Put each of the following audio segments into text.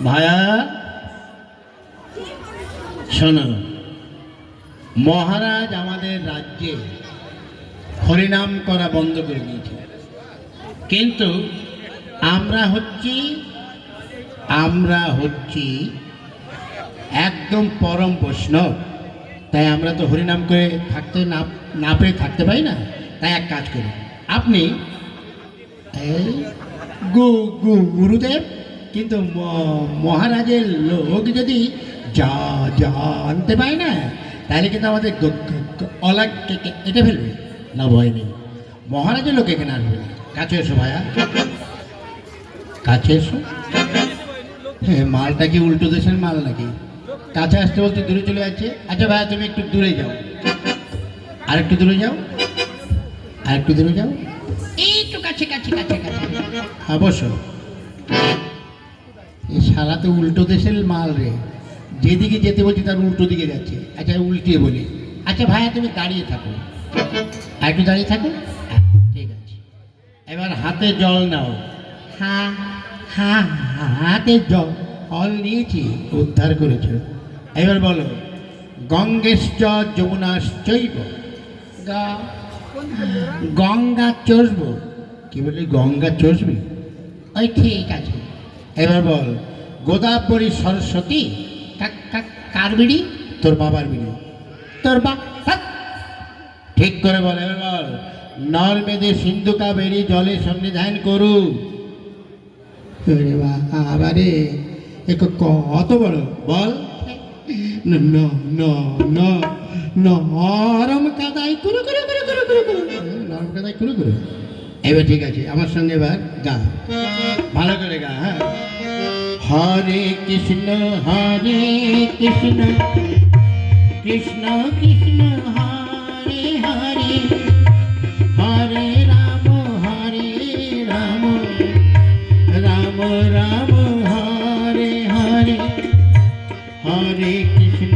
ভায়া শোনো, মহারাজ আমাদের রাজ্যে হরিনাম করা বন্ধ করে দিয়েছে, কিন্তু আমরা হচ্ছি একদম পরম বৈষ্ণব। তাই আমরা তো হরিনাম করে থাকতে না পেরে থাকতে পারি না। তাই এক কাজ করি, আপনি গুরুদেব, কিন্তু মহারাজের লোক যদি জানতে পায় না, তাহলে কিন্তু আমাদের অলা কেটে ফেলবে। না ভয় নেই, মহারাজের লোক এখানে আসবে না। কাছে এসো ভাইয়া, কাছে এসো। হ্যাঁ, মালটা কি উল্টো দেশের মাল নাকি? কাছে আসতে বলতে দূরে চলে যাচ্ছে। আচ্ছা ভাইয়া, তুমি একটু দূরে যাও, আর একটু দূরে যাও, আর একটু দূরে যাও, একটু কাছে কাছে কাছে কাছে। হ্যাঁ বসো। এই সারা তো উল্টো দেশের মাল রে, যেদিকে যেতে বলছি তার উল্টো দিকে যাচ্ছে। আচ্ছা উল্টিয়ে বলি। আচ্ছা ভাইয়া, তুমি দাঁড়িয়ে থাকো, আর একটু দাঁড়িয়ে থাকো। ঠিক আছে, এবার হাতে জল নাও। হ্যাঁ হ্যাঁ, হাতে জল নিয়েছি, উদ্ধার করেছ। এবার বলো, গঙ্গেশ্চ যমুনাশ্চৈব, গঙ্গা চষব। কি বলি, গঙ্গা চষবি? ওই ঠিক আছে। এবার বল, গোদাবরী সরস্বতী। কার বিড়ি? তোর বাবার বিড়ি। তোর বাপ? ঠিক করে বল। এবার বল, নর্মেদে সিন্ধু কাবেরী জলে সন্নিধান করু। আবারে কত বড় বল। নরম কাদাই কুরু কুরু কুরু কুরু কুরু কুরু, নরম কাদাই কুরু কুরু। এবার ঠিক আছে, আমার সঙ্গে এবার গা, ভালো করে গা। হ্যাঁ, হরে কৃষ্ণ কৃষ্ণ কৃষ্ণ কৃষ্ণ হরে হরে, হরে রাম রাম রাম হরে হরে, হরে কৃষ্ণ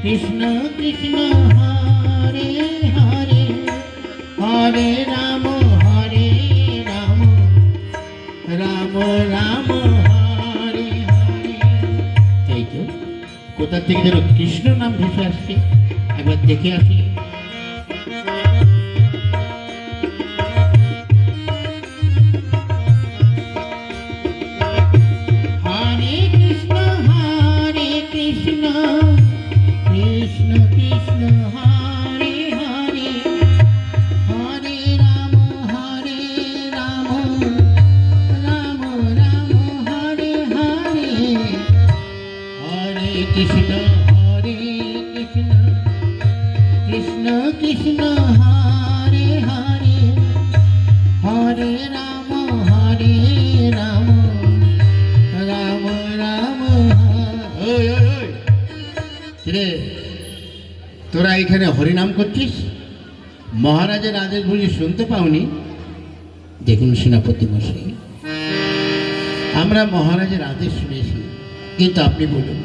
কৃষ্ণ কৃষ্ণ হরে হরে, হরে রাম রাম রাম হরে হরে। এই তো কোথা থেকে যেন কৃষ্ণ নাম ভেসে আসছে, একবার দেখে আসি। কৃষ্ণ হরে কৃষ্ণ কৃষ্ণ কৃষ্ণ হরে হরে, হরে রাম রাম রাম। রে, তোরা এখানে হরিনাম করছিস? মহারাজের আদেশ বুঝি শুনতে পাওনি? দেখুন সেনাপতি মশাই, আমরা মহারাজের আদেশ শুনেছি, কিন্তু আপনি বলুন,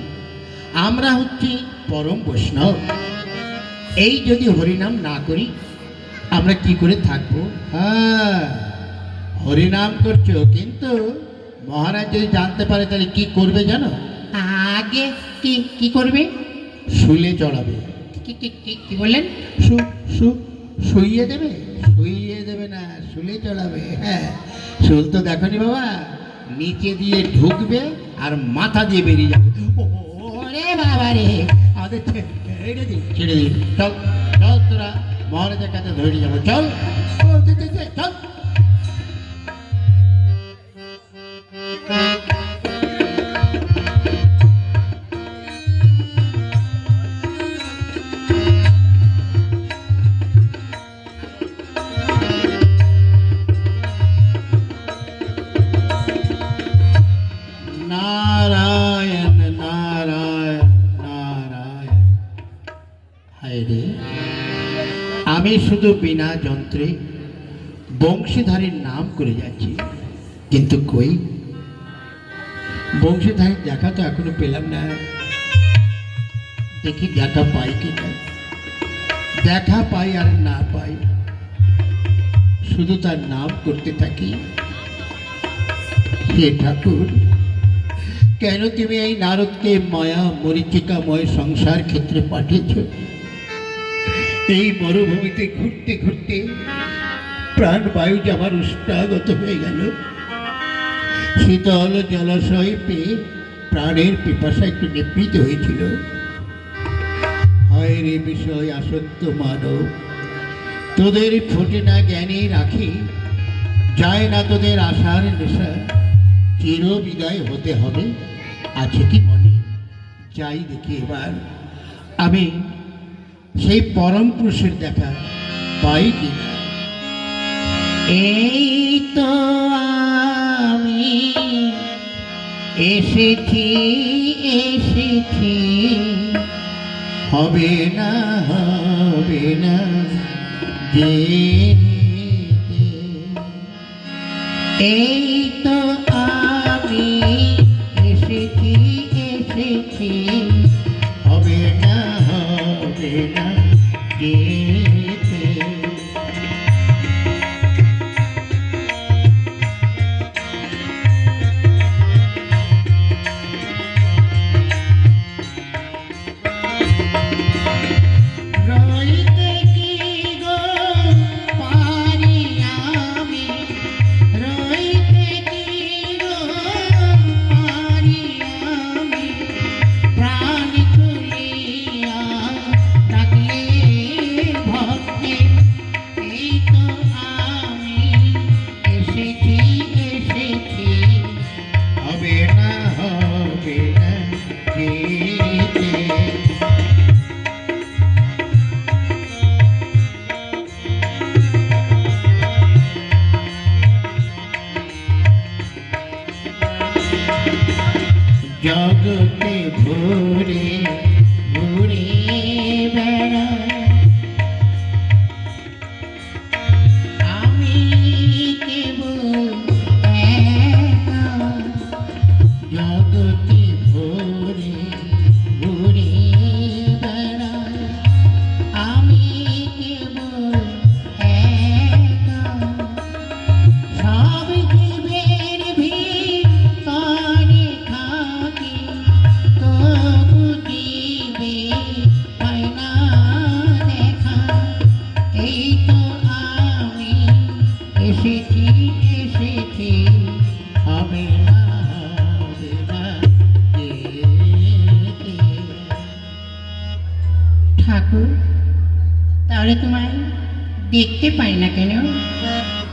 আমরা হচ্ছি পরম বৈষ্ণব, এই যদি হরিনাম না করি আমরা কি করে থাকবো? হ্যাঁ, হরিনাম করছো, কিন্তু মহারাজ যদি জানতে পারে তাহলে কি করবে জানো? আগে কি করবে? শুলে চড়াবে। কি বললেন? শুইয়ে দেবে? শুইয়ে দেবে না, শুলে চড়াবে। হ্যাঁ, শুল তো দেখনি বাবা, নিচে দিয়ে ঢুকবে আর মাথা দিয়ে বেরিয়ে যাবে। ওরে বাবা রে, আমাদের ছেড়ে দিন। চল চল, তোরা মহারাজের কাছে ধরে যাবো। চল চল। নারায়ণ নারায়ণ নারায়ণ। হায় রে, আমি শুধু বিনা যন্ত্রে বংশীধারীর নাম করে যাচ্ছি, কিন্তু কই বংশীধারীর দেখা তো এখনো পেলাম না। দেখি দেখা পাই কিনা। দেখা পাই আর না পাই, শুধু তার নাম করতে থাকি। হে ঠাকুর, কেন তুমি এই নারদকে মায়া মরিচিকাময় সংসার ক্ষেত্রে পাঠিয়েছ? এই মরুভূমিতে ঘুরতে ঘুরতে প্রাণবায়ু যে আমার উষ্ণাগত হয়ে গেল, শীতল জলাশয় পেয়ে প্রাণের পিপাসা একটু নিবৃত হয়েছিল। হায় রে বিষয় আসক্ত মানব, তোদের ফোটে না জ্ঞানে রাখি, যায় না তোদের আশার নেশা, চির বিদায় হতে হবে আছে কি মনে? যাই দেখি এবার আমি সেই পরম পুরুষের দেখা পাই কি। এই তো আমি এসেছি এসেছি, হবে না যেতে। এই তো আমি এসেছি এসেছি, হবে না যেতে। রইতে কি গো পারি আমি, রইতে কি গো পারি আমি, প্রাণ খুলিয়া ডাকলে ভক্তি। এই তো আমি এসেছি এসেছি, হবে না যেতে। জগতে ঘুরে ঘুরে বেড়াই আমি কেবল একা, জগতে ঘুরে ঘুরে বেড়াই আমি কেবল একা। সব জীবের ভিতরে থাকি, তবু জীবে পাই না দেখা। এই তো আমি এসেছি এসেছি, হবে না যেতে। ঠাকুর, তাহলে তোমায় দেখতে পাই না কেন?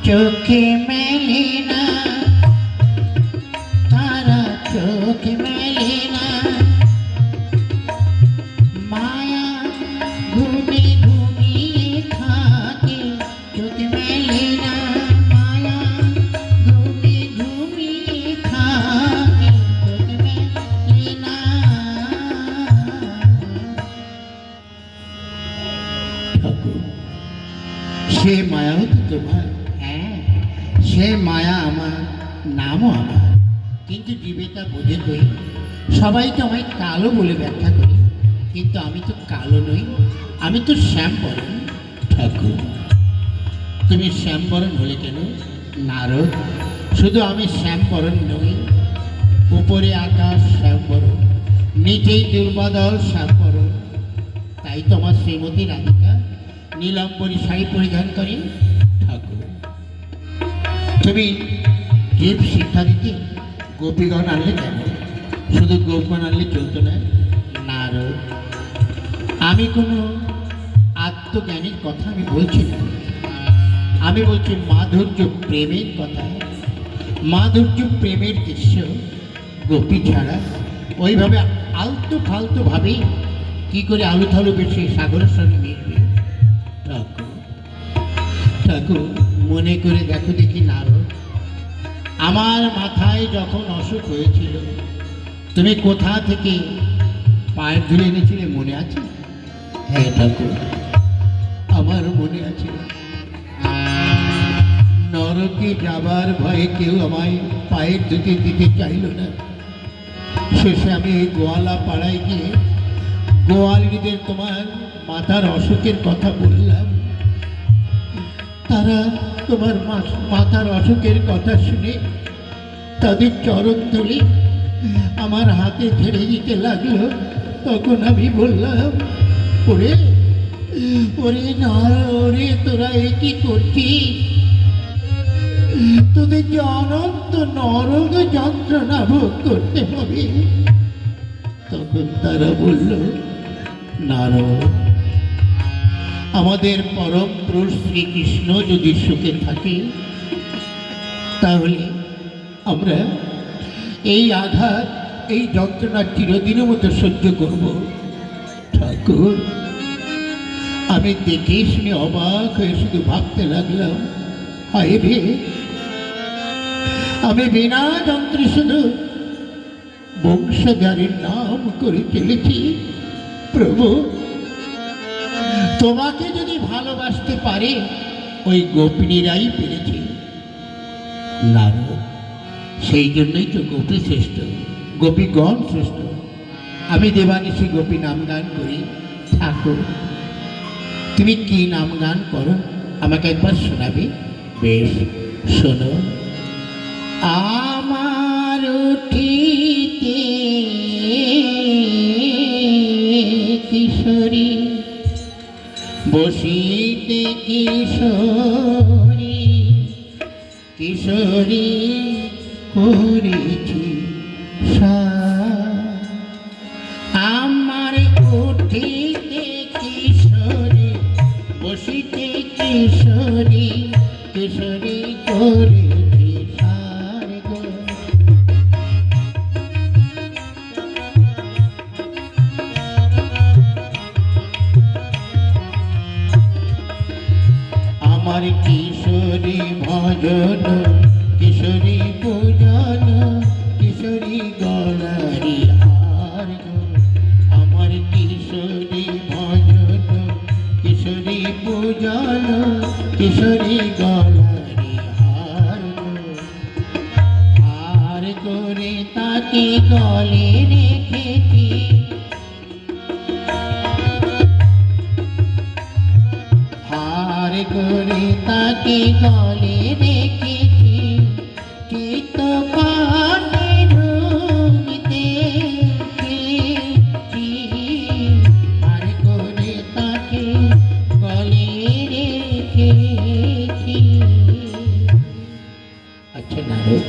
চোখে মেলে না তারা, চোখে মেলে না, মায়া ঘুমে ঘুমিয়ে থাকে, চোখে মেলে না, মায়া ঘুমে ঘুমিয়ে থাকে, চোখে মেলে না। ঠাকুর, সে মায়াও তো তোমার? হ্যাঁ, সে মায়া আমার, নামও আমার, কিন্তু জীবে তা বোঝে কই। সবাই তো আমায় কালো বলে ব্যাখ্যা করি, কিন্তু আমি তো কালো নই, আমি তো শ্যামবরণ। ঠাকুর, তুমি শ্যামবরণ হলে কেন? নারদ, শুধু আমি শ্যামবরণ নই, উপরে আকাশ শ্যামবরণ, নিচেই দুর্বাদল শ্যামবরণ। তাই তো আমার শ্রীমতী রাধিকা নীলাম্বরী শাড়ি পরিধান করেন। ঠাকুর, তুমি জীব শিক্ষা দিতে গোপীগণ আনলে কেন? শুধু গোপগণ আনলে চলতো না। নারদ, আমি কোনো আত্মজ্ঞানের কথা আমি বলছি না, আমি বলছি মাধুর্য প্রেমের কথা। মাধুর্য প্রেমের দৃশ্য গোপী ছাড়া ওইভাবে আলতু ফালতু ভাবে কি করে আলু থালু বেশি সাগরের সঙ্গে মিশবে? ঠাকুর, ঠাকুর, মনে করে দেখো দেখি নারদ, আমার মাথায় যখন অসুখ হয়েছিল তুমি কোথা থেকে পায়ের ধুলে এনেছিলে মনে আছে? হ্যাঁ ঠাকুর, আমার মনে আছে। নরকে যাবার ভয়ে কেউ আমায় পায়ের ধুতে দিতে চাইল না। শেষে আমি এই গোয়ালা পাড়ায় গিয়ে গোয়ালিনীদের তোমার মাথার অসুখের কথা বললাম। তারা তোমার মাথার অসুখের কথা শুনে তাদের চরণ তুলে আমার হাতে ছেড়ে দিতে লাগলো। তখন আমি বললাম, ওরে ওরে না, ওরে তোরা এ কি করছিস? তোদের যে অনন্ত নরক যন্ত্রণা ভোগ করতে হবে। তখন তারা বলল, নারদ, আমাদের পরম পুরুষ শ্রীকৃষ্ণ যদি সুখে থাকে তাহলে আমরা এই আঘাত, এই যন্ত্রণা চিরদিনের মতো সহ্য করব। ঠাকুর, আমি দেখে শুনে অবাক হয়ে শুধু ভাবতে লাগলাম, হায় রে, আমি বিনা যন্ত্রে শুধু বংশধারীর নাম করে চলেছি। প্রভু, তোমাকে যদি ভালোবাসতে পারে ওই গোপিনীরাই পেরেছে। নারদ, সেই জন্যই তো গোপী শ্রেষ্ঠ, গোপীগণ শ্রেষ্ঠ। আমি দেবানিশী গোপী নাম গান করি। ঠাকুর, তুমি কি নাম গান করো আমাকে একবার শোনাবে? বেশ, শোনো। আমার উঠিতে কিশোরী, বসিতে কিশোরী, কিশোরী করেছি সাজ। আমার উঠিতে কিশোরী, বসিতে কিশোরী, কিশোরী করেছি সার গো। আমার কিশোরী ভজন, কিশোরী পূজন, কিশোরী গলারি হার গো। আমার কিশোরী ভজন, কিশোরী পূজন, কিশোরী গলারি হার গো। হার করে তাকে গলে রেখেছি, হার করে তাকে গলে রেখেছি, চিত পানে রূপিতে দেখেছি। হার করে তাকে গলে রেখেছি। আচ্ছা নারদ,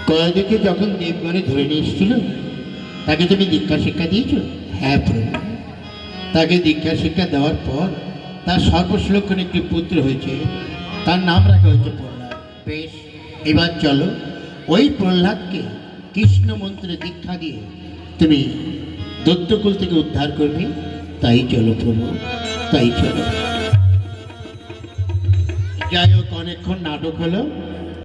কয়েকদিকে যখন দেবগণে ধরে নিয়ে এসেছিল তাকে তুমি দীক্ষা শিক্ষা দিয়েছ? হ্যাঁ প্রভু। তাকে দীক্ষা শিক্ষা দেওয়ার পর তার সর্বশ্লোকন একটি পুত্র হয়েছে, তার নাম রাখা হয়েছে প্রহ্লাদ। বেশ, এবার চলো ওই প্রহ্লাদকে কৃষ্ণ মন্ত্রে দীক্ষা দিয়ে তুমি দৈত্যকুল থেকে উদ্ধার করবে। তাই চলো প্রভু, তাই চলো। যাই হোক, অনেকক্ষণ নাটক হলো।